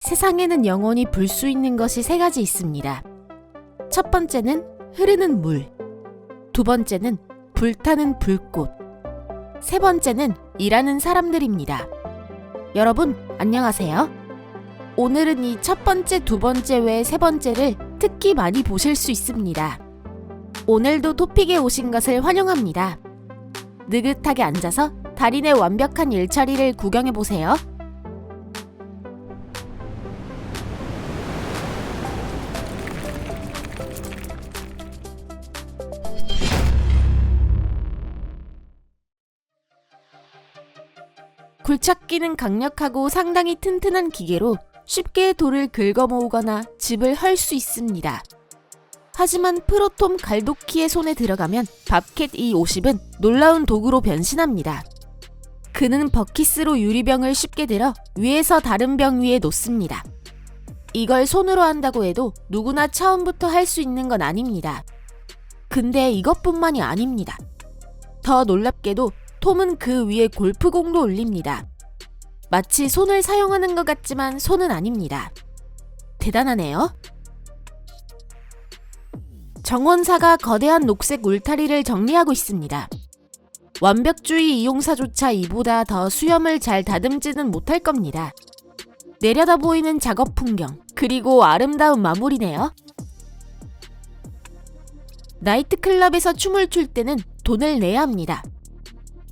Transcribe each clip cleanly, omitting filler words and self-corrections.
세상에는 영원히 불 수 있는 것이 세 가지 있습니다. 첫 번째는 흐르는 물, 두 번째는 불타는 불꽃, 세 번째는 일하는 사람들입니다. 여러분, 안녕하세요. 오늘은 이 첫 번째, 두 번째 외에 세 번째를 특히 많이 보실 수 있습니다. 오늘도 토픽에 오신 것을 환영합니다. 느긋하게 앉아서 달인의 완벽한 일처리를 구경해보세요. 굴착기는 강력하고 상당히 튼튼한 기계로 쉽게 돌을 긁어 모으거나 집을 헐 수 있습니다. 하지만 프로톰 갈도키의 손에 들어가면 밥캣 E50은 놀라운 도구로 변신합니다. 그는 버킷으로 유리병을 쉽게 들어 위에서 다른 병 위에 놓습니다. 이걸 손으로 한다고 해도 누구나 처음부터 할 수 있는 건 아닙니다. 근데 이것뿐만이 아닙니다. 더 놀랍게도 톰은 그 위에 골프공도 올립니다. 마치 손을 사용하는 것 같지만 손은 아닙니다. 대단하네요. 정원사가 거대한 녹색 울타리를 정리하고 있습니다. 완벽주의 이용사조차 이보다 더 수염을 잘 다듬지는 못할 겁니다. 내려다 보이는 작업 풍경, 그리고 아름다운 마무리네요. 나이트클럽에서 춤을 출 때는 돈을 내야 합니다.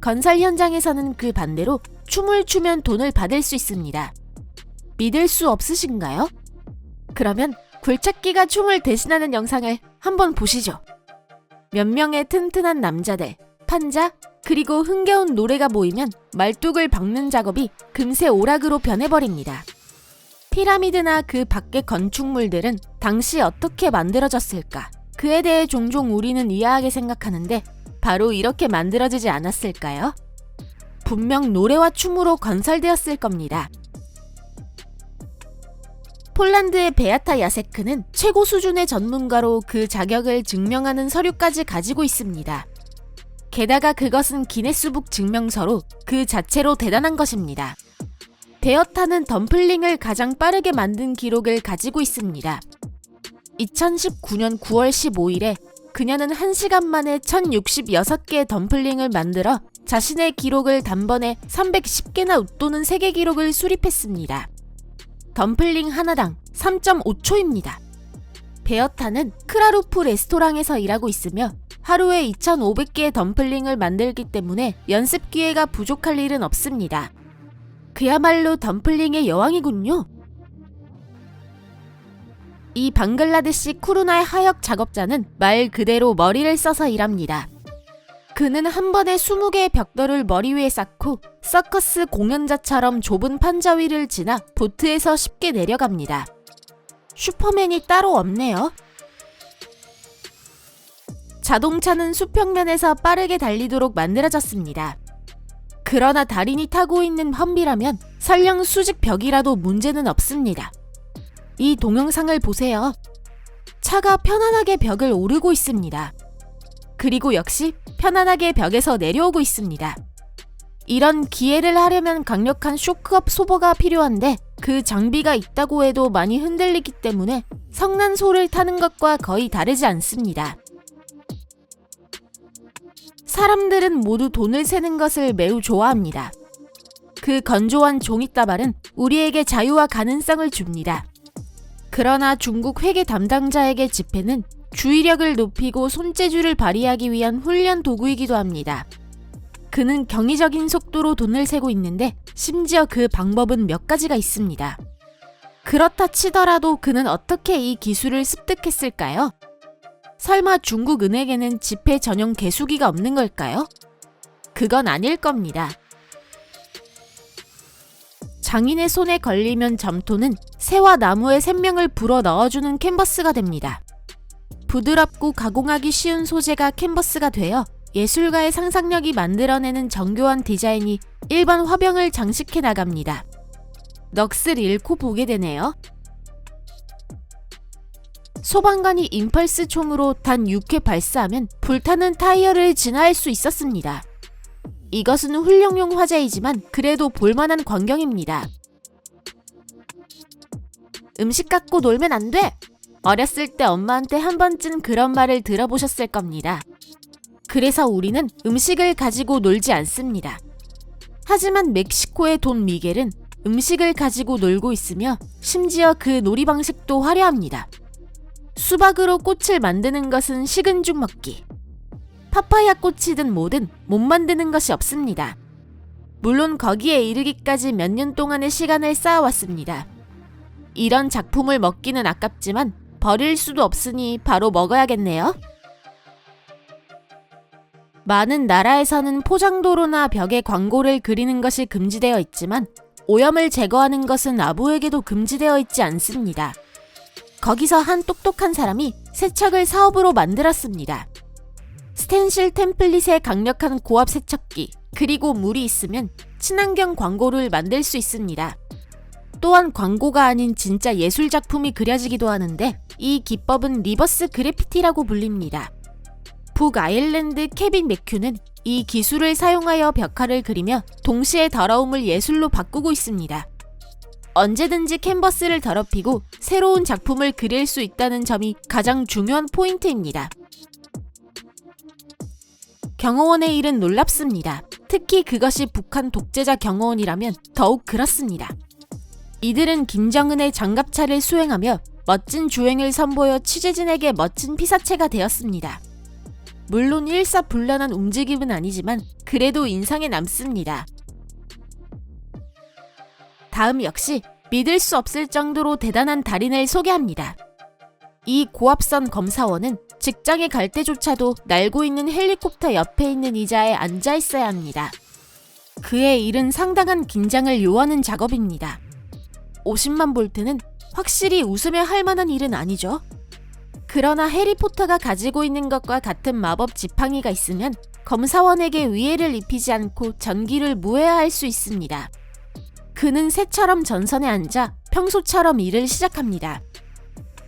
건설 현장에서는 그 반대로 춤을 추면 돈을 받을 수 있습니다. 믿을 수 없으신가요? 그러면 굴착기가 춤을 대신하는 영상을 한번 보시죠. 몇 명의 튼튼한 남자들, 판자, 그리고 흥겨운 노래가 모이면 말뚝을 박는 작업이 금세 오락으로 변해버립니다. 피라미드나 그 밖의 건축물들은 당시 어떻게 만들어졌을까? 그에 대해 종종 우리는 의아하게 생각하는데 바로 이렇게 만들어지지 않았을까요? 분명 노래와 춤으로 건설되었을 겁니다. 폴란드의 베아타 야세크는 최고 수준의 전문가로 그 자격을 증명하는 서류까지 가지고 있습니다. 게다가 그것은 기네스북 증명서로 그 자체로 대단한 것입니다. 베어타는 덤플링을 가장 빠르게 만든 기록을 가지고 있습니다. 2019년 9월 15일에 그녀는 1시간 만에 1066개의 덤플링을 만들어 자신의 기록을 단번에 310개나 웃도는 세계 기록을 수립했습니다. 덤플링 하나당 3.5초입니다. 베어타는 크라루프 레스토랑에서 일하고 있으며 하루에 2,500개의 덤플링을 만들기 때문에 연습 기회가 부족할 일은 없습니다. 그야말로 덤플링의 여왕이군요. 이 방글라데시 쿠르나의 하역 작업자는 말 그대로 머리를 써서 일합니다. 그는 한 번에 20개의 벽돌을 머리 위에 쌓고 서커스 공연자처럼 좁은 판자 위를 지나 보트에서 쉽게 내려갑니다. 슈퍼맨이 따로 없네요. 자동차는 수평면에서 빠르게 달리도록 만들어졌습니다. 그러나 달인이 타고 있는 험비라면 설령 수직 벽이라도 문제는 없습니다. 이 동영상을 보세요. 차가 편안하게 벽을 오르고 있습니다. 그리고 역시 편안하게 벽에서 내려오고 있습니다. 이런 기회를 하려면 강력한 쇼크업 소버가 필요한데 그 장비가 있다고 해도 많이 흔들리기 때문에 성난소를 타는 것과 거의 다르지 않습니다. 사람들은 모두 돈을 세는 것을 매우 좋아합니다. 그 건조한 종이다발은 우리에게 자유와 가능성을 줍니다. 그러나 중국 회계 담당자에게 지폐는 주의력을 높이고 손재주를 발휘하기 위한 훈련 도구이기도 합니다. 그는 경이적인 속도로 돈을 세고 있는데 심지어 그 방법은 몇 가지가 있습니다. 그렇다 치더라도 그는 어떻게 이 기술을 습득했을까요? 설마 중국 은행에는 지폐 전용 개수기가 없는 걸까요? 그건 아닐 겁니다. 장인의 손에 걸리면 점토는 새와 나무의 생명을 불어 넣어주는 캔버스가 됩니다. 부드럽고 가공하기 쉬운 소재가 캔버스가 되어 예술가의 상상력이 만들어내는 정교한 디자인이 일반 화병을 장식해 나갑니다. 넋을 잃고 보게 되네요. 소방관이 임펄스 총으로 단 6회 발사하면 불타는 타이어를 진화할 수 있었습니다. 이것은 훈련용 화재이지만 그래도 볼만한 광경입니다. 음식 갖고 놀면 안 돼! 어렸을 때 엄마한테 한 번쯤 그런 말을 들어보셨을 겁니다. 그래서 우리는 음식을 가지고 놀지 않습니다. 하지만 멕시코의 돈 미겔은 음식을 가지고 놀고 있으며 심지어 그 놀이 방식도 화려합니다. 수박으로 꽃을 만드는 것은 식은 죽 먹기. 파파야 꽃이든 뭐든 못 만드는 것이 없습니다. 물론 거기에 이르기까지 몇 년 동안의 시간을 쌓아왔습니다. 이런 작품을 먹기는 아깝지만 버릴 수도 없으니 바로 먹어야겠네요. 많은 나라에서는 포장도로나 벽에 광고를 그리는 것이 금지되어 있지만 오염을 제거하는 것은 아무에게도 금지되어 있지 않습니다. 거기서 한 똑똑한 사람이 세척을 사업으로 만들었습니다. 스텐실 템플릿의 강력한 고압 세척기, 그리고 물이 있으면 친환경 광고를 만들 수 있습니다. 또한 광고가 아닌 진짜 예술 작품이 그려지기도 하는데 이 기법은 리버스 그래피티라고 불립니다. 북아일랜드 케빈 맥큐는 이 기술을 사용하여 벽화를 그리며 동시에 더러움을 예술로 바꾸고 있습니다. 언제든지 캔버스를 더럽히고 새로운 작품을 그릴 수 있다는 점이 가장 중요한 포인트입니다. 경호원의 일은 놀랍습니다. 특히 그것이 북한 독재자 경호원이라면 더욱 그렇습니다. 이들은 김정은의 장갑차를 수행하며 멋진 주행을 선보여 취재진에게 멋진 피사체가 되었습니다. 물론 일사불란한 움직임은 아니지만 그래도 인상에 남습니다. 다음 역시 믿을 수 없을 정도로 대단한 달인을 소개합니다. 이 고압선 검사원은 직장에 갈 때조차도 날고 있는 헬리콥터 옆에 있는 의자에 앉아 있어야 합니다. 그의 일은 상당한 긴장을 요하는 작업입니다. 50만 볼트는 확실히 웃으며 할 만한 일은 아니죠. 그러나 해리포터가 가지고 있는 것과 같은 마법 지팡이가 있으면 검사원에게 위해를 입히지 않고 전기를 무해할 수 있습니다. 그는 새처럼 전선에 앉아 평소처럼 일을 시작합니다.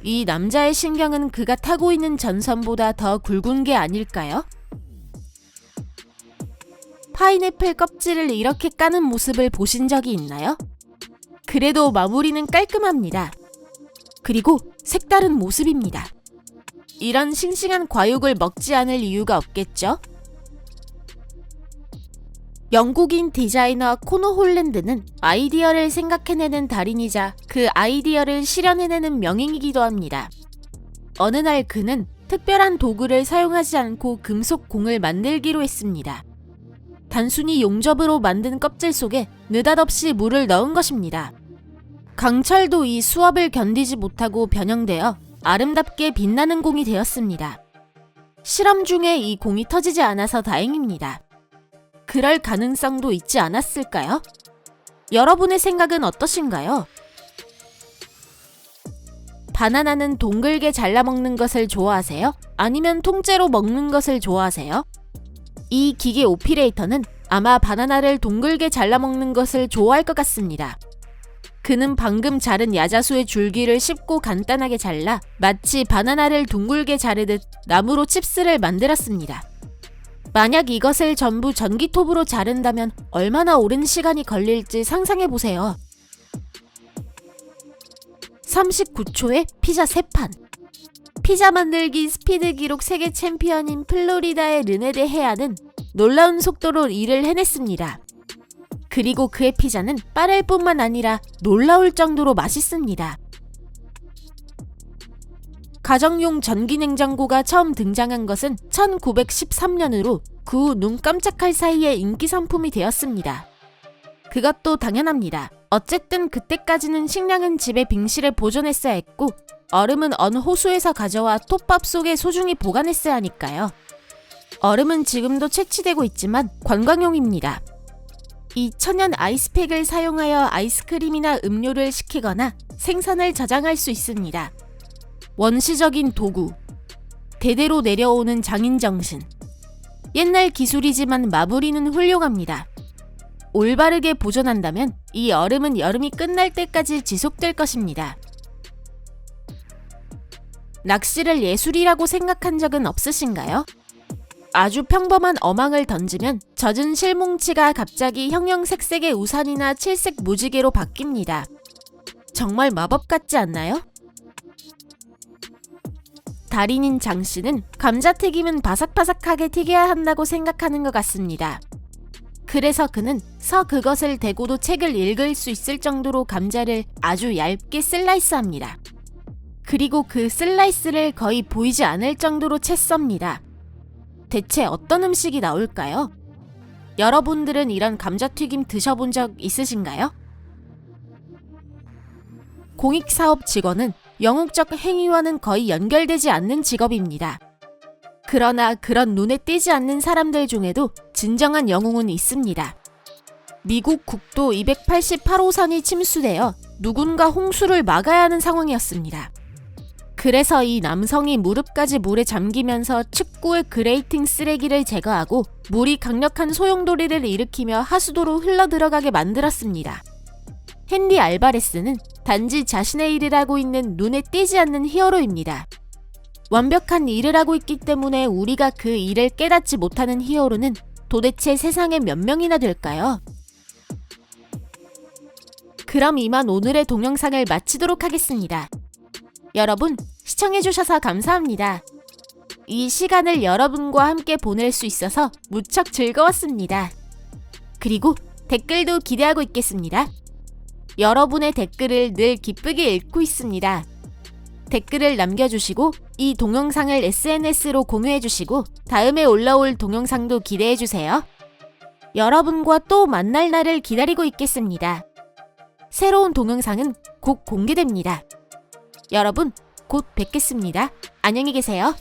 이 남자의 신경은 그가 타고 있는 전선보다 더 굵은 게 아닐까요? 파인애플 껍질을 이렇게 까는 모습을 보신 적이 있나요? 그래도 마무리는 깔끔합니다. 그리고 색다른 모습입니다. 이런 싱싱한 과육을 먹지 않을 이유가 없겠죠? 영국인 디자이너 코너 홀랜드는 아이디어를 생각해내는 달인이자 그 아이디어를 실현해내는 명인이기도 합니다. 어느 날 그는 특별한 도구를 사용하지 않고 금속 공을 만들기로 했습니다. 단순히 용접으로 만든 껍질 속에 느닷없이 물을 넣은 것입니다. 강철도 이 수압을 견디지 못하고 변형되어 아름답게 빛나는 공이 되었습니다. 실험 중에 이 공이 터지지 않아서 다행입니다. 그럴 가능성도 있지 않았을까요? 여러분의 생각은 어떠신가요? 바나나는 동글게 잘라먹는 것을 좋아하세요? 아니면 통째로 먹는 것을 좋아하세요? 이 기계 오피레이터는 아마 바나나를 동글게 잘라먹는 것을 좋아할 것 같습니다. 그는 방금 자른 야자수의 줄기를 쉽고 간단하게 잘라 마치 바나나를 둥글게 자르듯 나무로 칩스를 만들었습니다. 만약 이것을 전부 전기톱으로 자른다면 얼마나 오랜 시간이 걸릴지 상상해보세요. 39초에 피자 3판. 피자 만들기 스피드 기록 세계 챔피언인 플로리다의 르네데 헤아는 놀라운 속도로 일을 해냈습니다. 그리고 그의 피자는 빠를 뿐만 아니라 놀라울 정도로 맛있습니다. 가정용 전기냉장고가 처음 등장한 것은 1913년으로 그 후 눈 깜짝할 사이에 인기 상품이 되었습니다. 그것도 당연합니다. 어쨌든 그때까지는 식량은 집에 빙실에 보존했어야 했고 얼음은 어느 호수에서 가져와 톱밥 속에 소중히 보관했어야 하니까요. 얼음은 지금도 채취되고 있지만 관광용입니다. 이 천연 아이스팩을 사용하여 아이스크림이나 음료를 식히거나 생선을 저장할 수 있습니다. 원시적인 도구, 대대로 내려오는 장인정신. 옛날 기술이지만 마무리는 훌륭합니다. 올바르게 보존한다면 이 얼음은 여름이 끝날 때까지 지속될 것입니다. 낚시를 예술이라고 생각한 적은 없으신가요? 아주 평범한 어망을 던지면 젖은 실뭉치가 갑자기 형형색색의 우산이나 칠색 무지개로 바뀝니다. 정말 마법 같지 않나요? 달인인 장 씨는 감자튀김은 바삭바삭하게 튀겨야 한다고 생각하는 것 같습니다. 그래서 그는 그것을 대고도 책을 읽을 수 있을 정도로 감자를 아주 얇게 슬라이스합니다. 그리고 그 슬라이스를 거의 보이지 않을 정도로 채 썹니다. 대체 어떤 음식이 나올까요? 여러분들은 이런 감자튀김 드셔본 적 있으신가요? 공익사업 직원은 영웅적 행위와는 거의 연결되지 않는 직업입니다. 그러나 그런 눈에 띄지 않는 사람들 중에도 진정한 영웅은 있습니다. 미국 국도 288호선이 침수되어 누군가 홍수를 막아야 하는 상황이었습니다. 그래서 이 남성이 무릎까지 물에 잠기면서 축구의 그레이팅 쓰레기를 제거하고 물이 강력한 소용돌이를 일으키며 하수도로 흘러들어가게 만들었습니다. 헨리 알바레스는 단지 자신의 일을 하고 있는 눈에 띄지 않는 히어로입니다. 완벽한 일을 하고 있기 때문에 우리가 그 일을 깨닫지 못하는 히어로는 도대체 세상에 몇 명이나 될까요? 그럼 이만 오늘의 동영상을 마치도록 하겠습니다. 여러분, 시청해주셔서 감사합니다. 이 시간을 여러분과 함께 보낼 수 있어서 무척 즐거웠습니다. 그리고 댓글도 기대하고 있겠습니다. 여러분의 댓글을 늘 기쁘게 읽고 있습니다. 댓글을 남겨주시고 이 동영상을 SNS로 공유해주시고 다음에 올라올 동영상도 기대해주세요. 여러분과 또 만날 날을 기다리고 있겠습니다. 새로운 동영상은 곧 공개됩니다. 여러분, 곧 뵙겠습니다. 안녕히 계세요.